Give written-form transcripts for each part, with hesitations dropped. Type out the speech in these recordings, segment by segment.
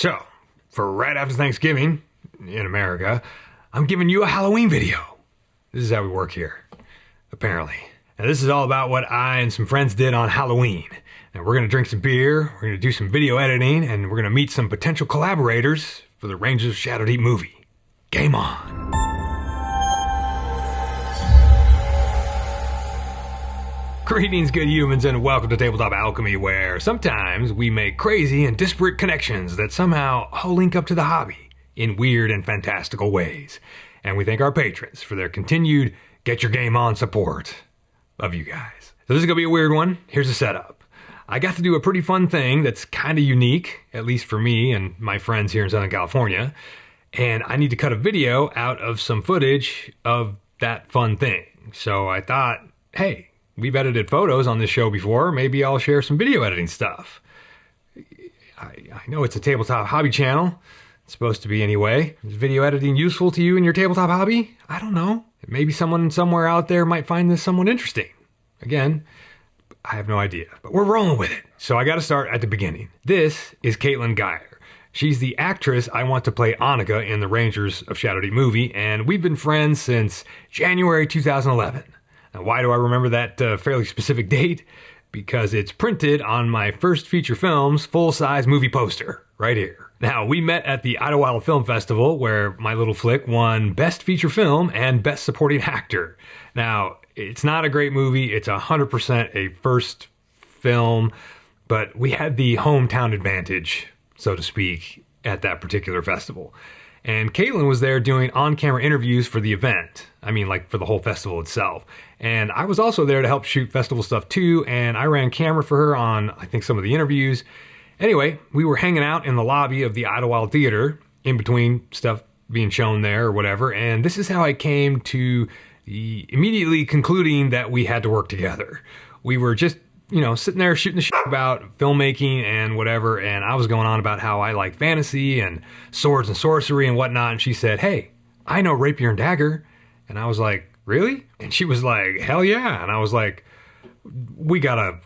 So, for right after Thanksgiving, in America, I'm giving you a Halloween video. This is how we work here, apparently. And this is all about what I and some friends did on Halloween. And we're going to drink some beer, we're going to do some video editing, and we're going to meet some potential collaborators for the Rangers of Shadow Deep movie. Game on. Greetings, good humans, and welcome to Tabletop Alchemy, where sometimes we make crazy and disparate connections that somehow all link up to the hobby in weird and fantastical ways. And we thank our patrons for their continued get your game on support of you guys. So this is going to be a weird one. Here's the setup. I got to do a pretty fun thing that's kind of unique, at least for me and my friends here in Southern California. And I need to cut a video out of some footage of that fun thing. So I thought, hey, we've edited photos on this show before. Maybe I'll share some video editing stuff. I know it's a tabletop hobby channel. It's supposed to be anyway. Is video editing useful to you in your tabletop hobby? I don't know. Maybe someone somewhere out there might find this somewhat interesting. Again, I have no idea, but we're rolling with it. So I got to start at the beginning. This is Caitlin Geyer. She's the actress I want to play Annika in the Rangers of Shadow Deep movie, and we've been friends since January 2011. Now, why do I remember that fairly specific date? Because it's printed on my first feature film's full-size movie poster, right here. Now, we met at the Idlewild Film Festival, where my little flick won Best Feature Film and Best Supporting Actor. Now, it's not a great movie, it's 100% a first film, but we had the hometown advantage, so to speak, at that particular festival. And Caitlin was there doing on-camera interviews for the event. I mean, like for the whole festival itself. And I was also there to help shoot festival stuff too, and I ran camera for her on, I think, some of the interviews. Anyway, we were hanging out in the lobby of the Idlewild Theater, in between stuff being shown there or whatever, and this is how I came to immediately concluding that we had to work together. We were just, sitting there shooting the shit about filmmaking and whatever, and I was going on about how I like fantasy and swords and sorcery and whatnot, and she said, hey, I know Rapier and Dagger. And I was like, really? And she was like, hell yeah. And I was like, we gotta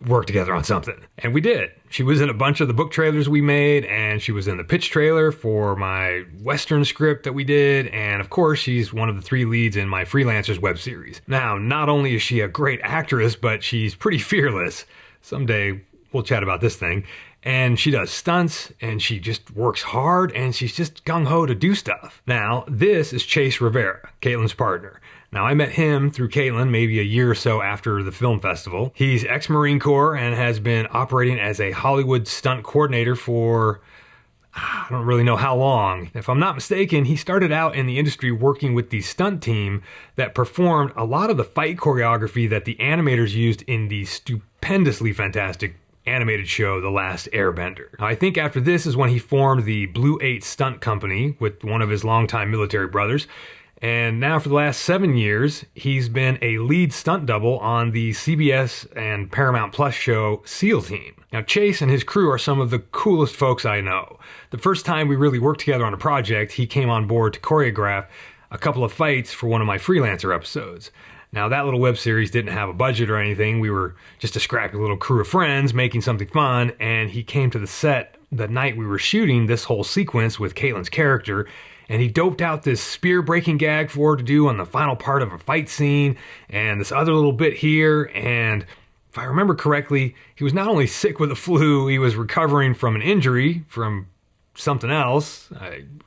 work together on something. And we did. She was in a bunch of the book trailers we made, and she was in the pitch trailer for my Western script that we did, and of course she's one of the 3 leads in my Freelancers web series. Now, not only is she a great actress, but she's pretty fearless. Someday we'll chat about this thing. And she does stunts, and she just works hard, and she's just gung-ho to do stuff. Now, this is Chase Rivera, Caitlin's partner. Now, I met him through Caitlin maybe a year or so after the film festival. He's ex-Marine Corps and has been operating as a Hollywood stunt coordinator for, I don't really know how long. If I'm not mistaken, he started out in the industry working with the stunt team that performed a lot of the fight choreography that the animators used in the stupendously fantastic animated show The Last Airbender. Now, I think after this is when he formed the Blue 8 Stunt Company with one of his longtime military brothers. And now for the last 7 years, he's been a lead stunt double on the CBS and Paramount Plus show SEAL Team. Now, Chase and his crew are some of the coolest folks I know. The first time we really worked together on a project, he came on board to choreograph a couple of fights for one of my Freelancer episodes. Now, that little web series didn't have a budget or anything. We were just a scrappy little crew of friends making something fun, and he came to the set the night we were shooting this whole sequence with Caitlin's character, and he doped out this spear-breaking gag for her to do on the final part of a fight scene, and this other little bit here, and if I remember correctly, he was not only sick with the flu, he was recovering from an injury from something else.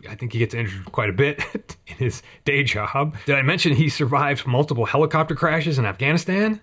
I think he gets injured quite a bit in his day job. Did I mention he survived multiple helicopter crashes in Afghanistan?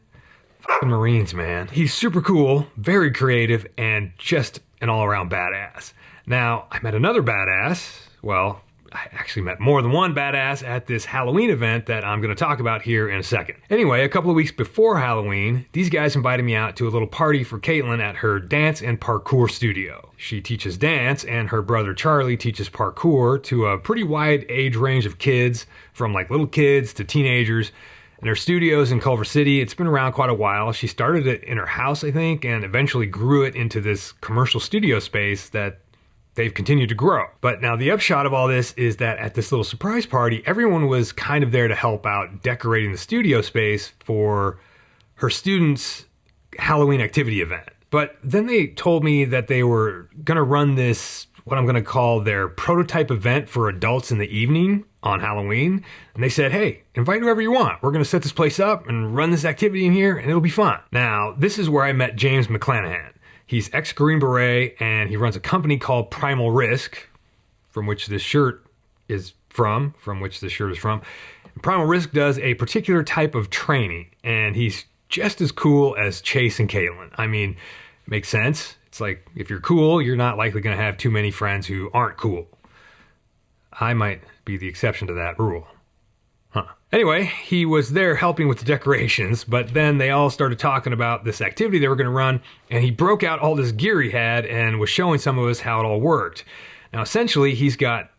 Fucking Marines, man. He's super cool, very creative, and just an all-around badass. Now, I met another badass. Well, I actually met more than one badass at this Halloween event that I'm going to talk about here in a second. Anyway, a couple of weeks before Halloween, these guys invited me out to a little party for Caitlin at her dance and parkour studio. She teaches dance, and her brother Charlie teaches parkour to a pretty wide age range of kids, from like little kids to teenagers. And her studio's in Culver City. It's been around quite a while. She started it in her house, I think, and eventually grew it into this commercial studio space that they've continued to grow. But now the upshot of all this is that at this little surprise party, everyone was kind of there to help out decorating the studio space for her students' Halloween activity event. But then they told me that they were going to run this what I'm going to call their prototype event for adults in the evening on Halloween. And they said, hey, invite whoever you want. We're going to set this place up and run this activity in here and it'll be fun. Now, this is where I met James McClanahan. He's ex-Green Beret and he runs a company called Primal Risk, from which this shirt is from. Primal Risk does a particular type of training, and he's just as cool as Chase and Caitlin. I mean, it makes sense. It's like, if you're cool, you're not likely going to have too many friends who aren't cool. I might be the exception to that rule. Anyway, he was there helping with the decorations, but then they all started talking about this activity they were going to run, and he broke out all this gear he had and was showing some of us how it all worked. Now, essentially, he's got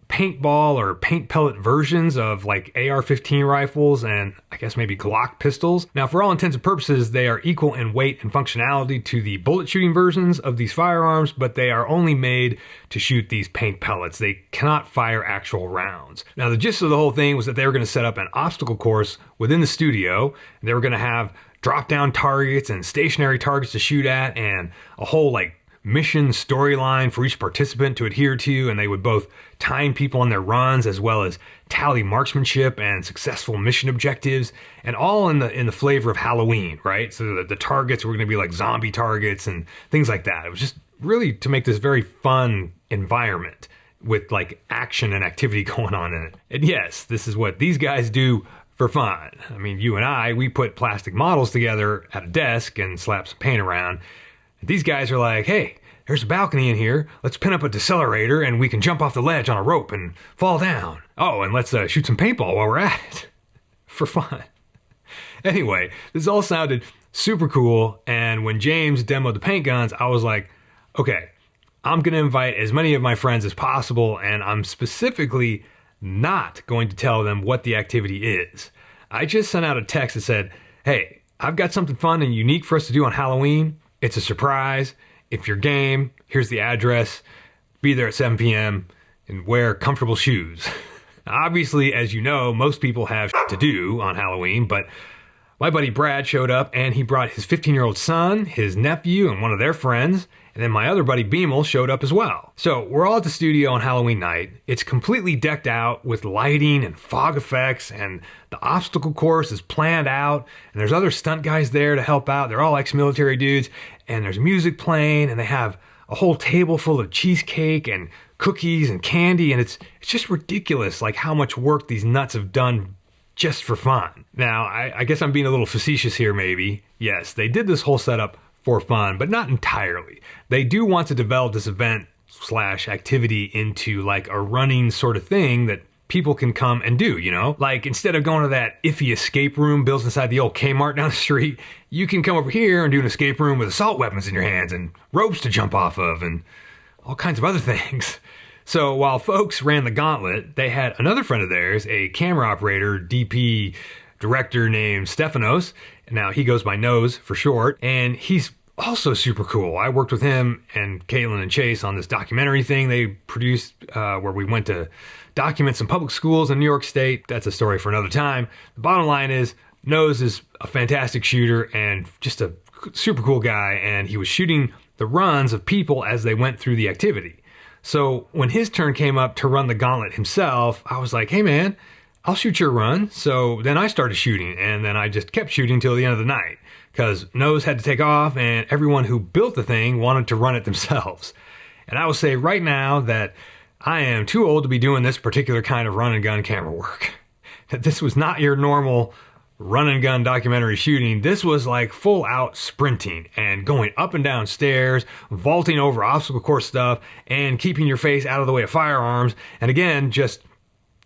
paintball or paint pellet versions of like AR-15 rifles and I guess maybe Glock pistols. Now, for all intents and purposes, they are equal in weight and functionality to the bullet shooting versions of these firearms, but they are only made to shoot these paint pellets. They cannot fire actual rounds. Now, the gist of the whole thing was that they were going to set up an obstacle course within the studio. They were going to have drop-down targets and stationary targets to shoot at and a whole like mission storyline for each participant to adhere to, and they would both time people on their runs as well as tally marksmanship and successful mission objectives, and all in the flavor of Halloween, right? So the targets were going to be like zombie targets and things like that. It was just really to make this very fun environment with like action and activity going on in it. And yes, this is what these guys do for fun. I mean, you and I, we put plastic models together at a desk and slap some paint around. These guys are like, hey, there's a balcony in here. Let's pin up a decelerator and we can jump off the ledge on a rope and fall down. Oh, and let's shoot some paintball while we're at it. For fun. Anyway, this all sounded super cool. And when James demoed the paint guns, I was like, okay, I'm going to invite as many of my friends as possible. And I'm specifically not going to tell them what the activity is. I just sent out a text that said, hey, I've got something fun and unique for us to do on Halloween. It's a surprise. If you're game, here's the address. Be there at 7 p.m. and wear comfortable shoes. Obviously, as you know, most people have to do on Halloween, but my buddy Brad showed up and he brought his 15-year-old son, his nephew, and one of their friends. And then my other buddy Beamel showed up as well. So we're all at the studio on Halloween night. It's completely decked out with lighting and fog effects, and the obstacle course is planned out, and there's other stunt guys there to help out. They're all ex-military dudes, and there's music playing, and they have a whole table full of cheesecake and cookies and candy, and it's just ridiculous like how much work these nuts have done just for fun. Now, I guess I'm being a little facetious here maybe. Yes, they did this whole setup for fun, but not entirely. They do want to develop this event / activity into like a running sort of thing that people can come and do, you know? Like instead of going to that iffy escape room built inside the old Kmart down the street, you can come over here and do an escape room with assault weapons in your hands and ropes to jump off of and all kinds of other things. So while folks ran the gauntlet, they had another friend of theirs, a camera operator, DP, director named Stefanos. Now, he goes by Nose for short, and he's also super cool. I worked with him and Caitlin and Chase on this documentary thing they produced where we went to document some public schools in New York State. That's a story for another time. The bottom line is, Nose is a fantastic shooter and just a super cool guy, and he was shooting the runs of people as they went through the activity. So when his turn came up to run the gauntlet himself, I was like, hey man, I'll shoot your run. So then I started shooting, and then I just kept shooting till the end of the night because Nose had to take off and everyone who built the thing wanted to run it themselves. And I will say right now that I am too old to be doing this particular kind of run and gun camera work. That this was not your normal run and gun documentary shooting. This was like full out sprinting and going up and down stairs, vaulting over obstacle course stuff, and keeping your face out of the way of firearms. And again, just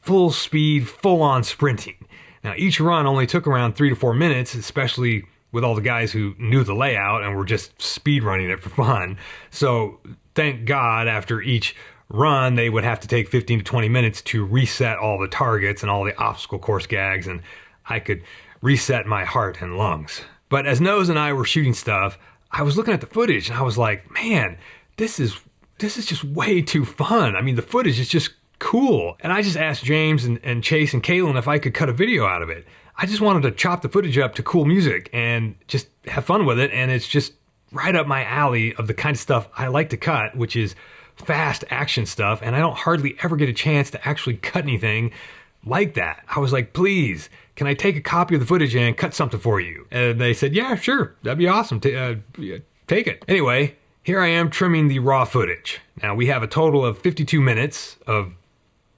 full speed, full on sprinting. Now each run only took around 3 to 4 minutes, especially with all the guys who knew the layout and were just speed running it for fun. So thank God after each run, they would have to take 15 to 20 minutes to reset all the targets and all the obstacle course gags, and I could reset my heart and lungs. But as Nose and I were shooting stuff, I was looking at the footage and I was like, man, this is just way too fun. I mean, the footage is just cool. And I just asked James and Chase and Caitlin if I could cut a video out of it. I just wanted to chop the footage up to cool music and just have fun with it. And it's just right up my alley of the kind of stuff I like to cut, which is fast action stuff, and I don't hardly ever get a chance to actually cut anything like that. I was like, please, can I take a copy of the footage and cut something for you? And they said, yeah, sure, that'd be awesome. Take it. Anyway, here I am trimming the raw footage. Now we have a total of 52 minutes of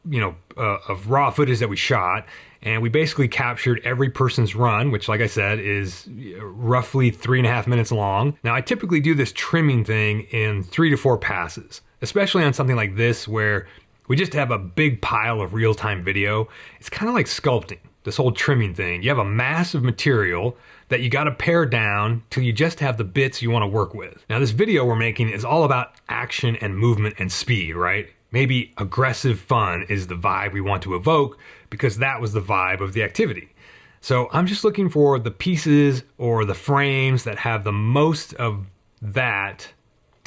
raw footage that we shot, and we basically captured every person's run, which, like I said, is roughly 3.5 minutes long. Now I typically do this trimming thing in 3 to 4 passes, especially on something like this where we just have a big pile of real-time video. It's kind of like sculpting, this whole trimming thing. You have a mass of material that you got to pare down till you just have the bits you want to work with. Now this video we're making is all about action and movement and speed, right? Maybe aggressive fun is the vibe we want to evoke because that was the vibe of the activity. So I'm just looking for the pieces or the frames that have the most of that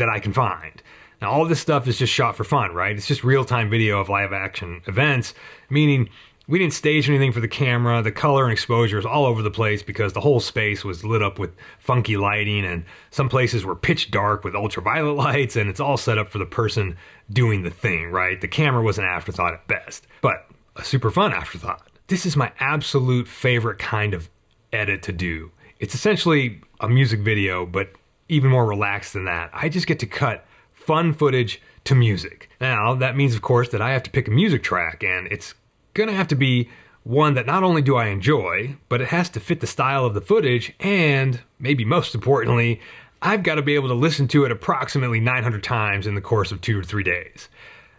I can find. Now all of this stuff is just shot for fun, right? It's just real-time video of live action events, meaning we didn't stage anything for the camera. The color and exposure is all over the place because the whole space was lit up with funky lighting, and some places were pitch dark with ultraviolet lights, and it's all set up for the person doing the thing, right? The camera was an afterthought at best, but a super fun afterthought. This is my absolute favorite kind of edit to do. It's essentially a music video, but even more relaxed than that. I just get to cut fun footage to music. Now, that means, of course, that I have to pick a music track, and it's gonna have to be one that not only do I enjoy, but it has to fit the style of the footage, and maybe most importantly, I've got to be able to listen to it approximately 900 times in the course of 2 or 3 days.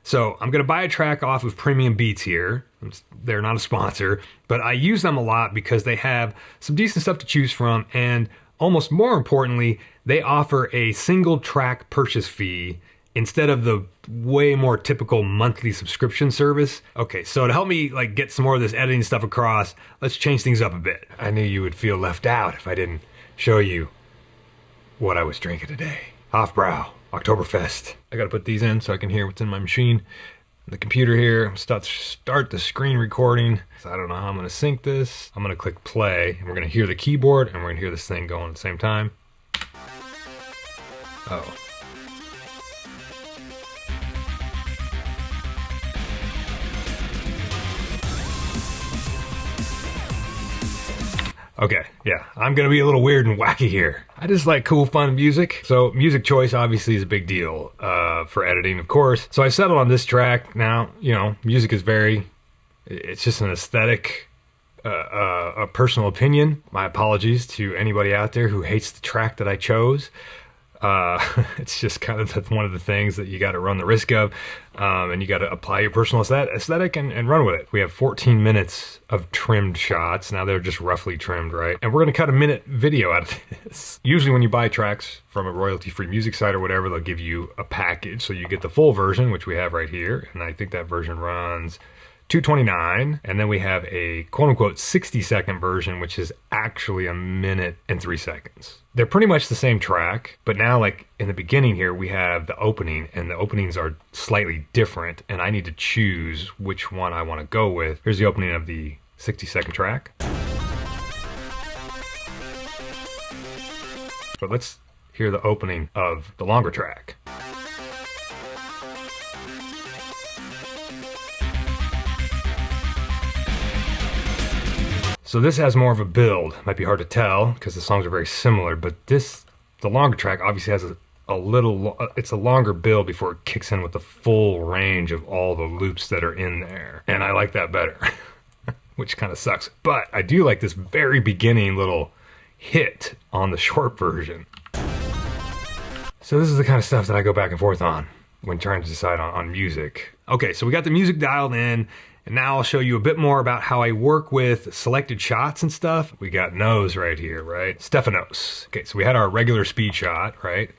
So I'm gonna buy a track off of Premium Beats here. They're not a sponsor, but I use them a lot because they have some decent stuff to choose from, and almost more importantly, they offer a single track purchase fee instead of the way more typical monthly subscription service. Okay, so to help me get some more of this editing stuff across, let's change things up a bit. I knew you would feel left out if I didn't show you what I was drinking today. Hofbrau, Oktoberfest. I gotta put these in so I can hear what's in my machine. The computer here, I'm start the screen recording. So I don't know how I'm gonna sync this. I'm gonna click play, and we're gonna hear the keyboard, and we're gonna hear this thing going at the same time. Oh. Okay, yeah, I'm gonna be a little weird and wacky here. I just like cool, fun music. So music choice obviously is a big deal for editing, of course. So I settled on this track. Now, music is it's just an aesthetic, a personal opinion. My apologies to anybody out there who hates the track that I chose. It's just kind of one of the things that you got to run the risk of, and you got to apply your personal aesthetic and run with it. We have 14 minutes of trimmed shots. Now they're just roughly trimmed, right? And we're going to cut a minute video out of this. Usually when you buy tracks from a royalty-free music site or whatever, they'll give you a package. So you get the full version, which we have right here. And I think that version runs $2.29, and then we have a quote-unquote 60-second version, which is actually 1 minute and 3 seconds. They're pretty much the same track, but now in the beginning here, we have the opening, and the openings are slightly different, and I need to choose which one I want to go with. Here's the opening of the 60-second track. But let's hear the opening of the longer track. So this has more of a build. Might be hard to tell because the songs are very similar, but the longer track obviously has it's a longer build before it kicks in with the full range of all the loops that are in there. And I like that better, which kind of sucks. But I do like this very beginning little hit on the short version. So this is the kind of stuff that I go back and forth on when trying to decide on music. Okay, so we got the music dialed in. And now I'll show you a bit more about how I work with selected shots and stuff. We got nose right here, right? Stephanos. Okay, so we had our regular speed shot, right?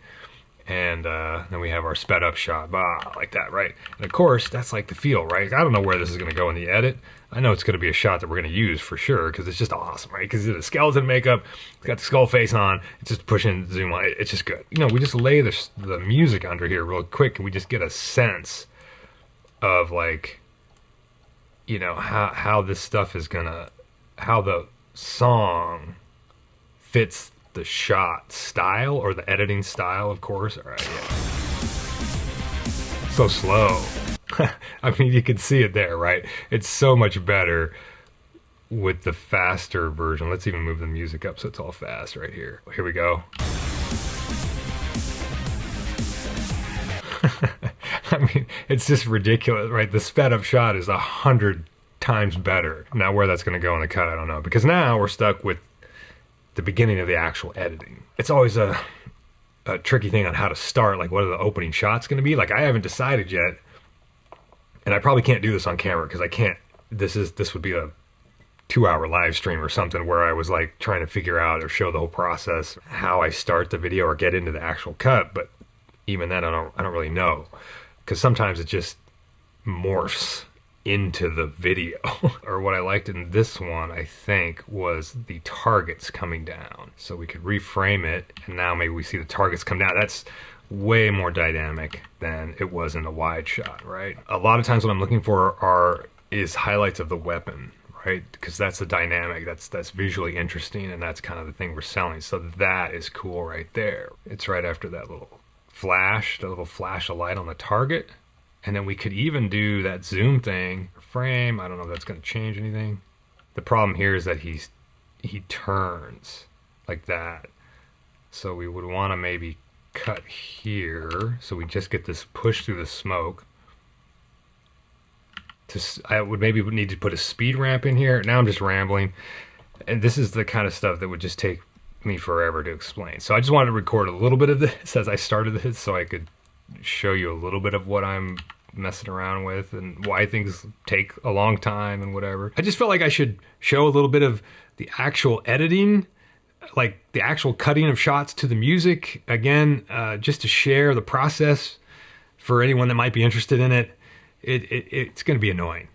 And then we have our sped up shot, like that, right? And of course, that's like the feel, right? I don't know where this is gonna go in the edit. I know it's gonna be a shot that we're gonna use for sure, because it's just awesome, right? Because it's a skeleton makeup, it's got the skull face on, it's just push in, zoom on, it's just good. We just lay the music under here real quick, and we just get a sense of how this stuff is how the song fits the shot style, or the editing style, of course. All right, yeah. so slow. I mean, you can see it there, right? It's so much better with the faster version. Let's even move the music up so it's all fast right here. Here we go. I mean, it's just ridiculous, right? The sped up shot is 100 times better. Now where that's going to go in the cut, I don't know. Because now we're stuck with the beginning of the actual editing. It's always a tricky thing on how to start. Like, what are the opening shots going to be? Like, I haven't decided yet. And I probably can't do this on camera because I can't. This would be a 2-hour live stream or something where I was like trying to figure out or show the whole process, how I start the video or get into the actual cut. But even then, I don't really know, because sometimes it just morphs into the video. Or what I liked in this one, I think, was the targets coming down. So we could reframe it, and now maybe we see the targets come down. That's way more dynamic than it was in the wide shot, right? A lot of times what I'm looking for is highlights of the weapon, right? Because that's the dynamic, that's visually interesting, and that's kind of the thing we're selling. So that is cool right there. It's right after that little flash, the little flash of light on the target. And then we could even do that zoom thing, frame. I don't know if that's going to change anything. The problem here is that he turns like that. So we would want to maybe cut here so we just get this push through the smoke. I would maybe need to put a speed ramp in here. Now I'm just rambling. And this is the kind of stuff that would just take me forever to explain. So I just wanted to record a little bit of this as I started this so I could show you a little bit of what I'm messing around with and why things take a long time and whatever. I just felt like I should show a little bit of the actual editing, like the actual cutting of shots to the music, again, just to share the process for anyone that might be interested in it. It's going to be annoying.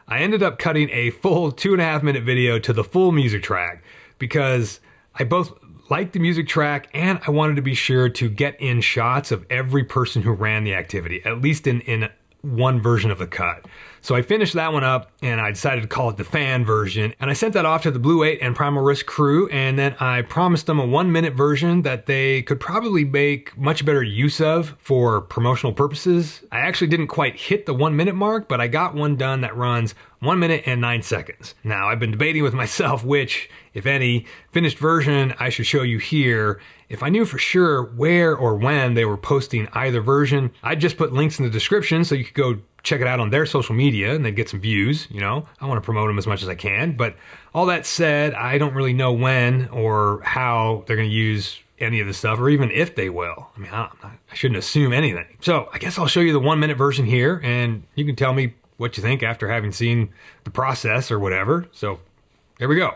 I ended up cutting a full 2.5-minute video to the full music track because I both liked the music track and I wanted to be sure to get in shots of every person who ran the activity, at least in one version of the cut. So I finished that one up and I decided to call it the fan version, and I sent that off to the Blue 8 and Primal Risk crew, and then I promised them a 1-minute version that they could probably make much better use of for promotional purposes. I actually didn't quite hit the 1-minute mark, but I got one done that runs 1 minute and 9 seconds. Now, I've been debating with myself which, if any, finished version I should show you here. If I knew for sure where or when they were posting either version, I'd just put links in the description so you could go check it out on their social media and they'd get some views, you know? I want to promote them as much as I can, but all that said, I don't really know when or how they're going to use any of this stuff, or even if they will. I mean, I shouldn't assume anything. So I guess I'll show you the 1-minute version here, and you can tell me what you think after having seen the process or whatever. So here we go.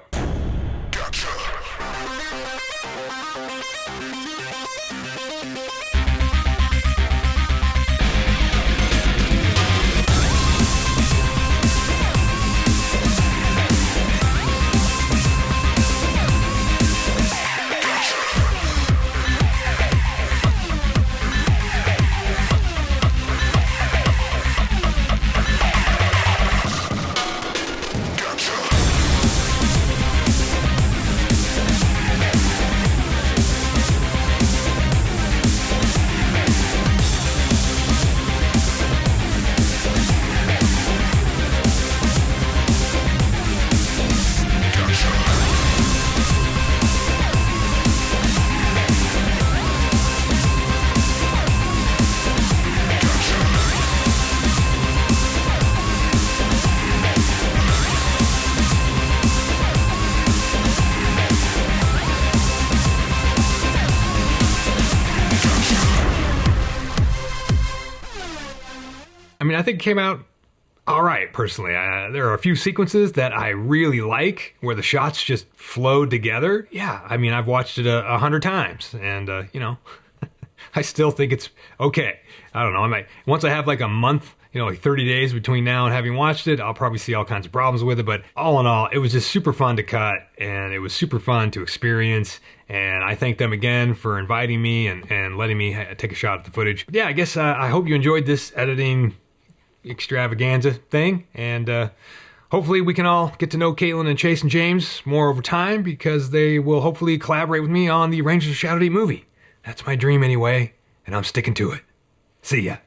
I mean, I think it came out all right, personally. There are a few sequences that I really like where the shots just flowed together. Yeah, I mean, I've watched it 100 times, and, you know, I still think it's okay. I don't know, once I have like a month like 30 days between now and having watched it, I'll probably see all kinds of problems with it. But all in all, it was just super fun to cut, and it was super fun to experience. And I thank them again for inviting me and letting me take a shot at the footage. But yeah, I guess I hope you enjoyed this editing extravaganza thing. And hopefully we can all get to know Caitlin and Chase and James more over time, because they will hopefully collaborate with me on the Rangers of Shadow Deep movie. That's my dream anyway, and I'm sticking to it. See ya.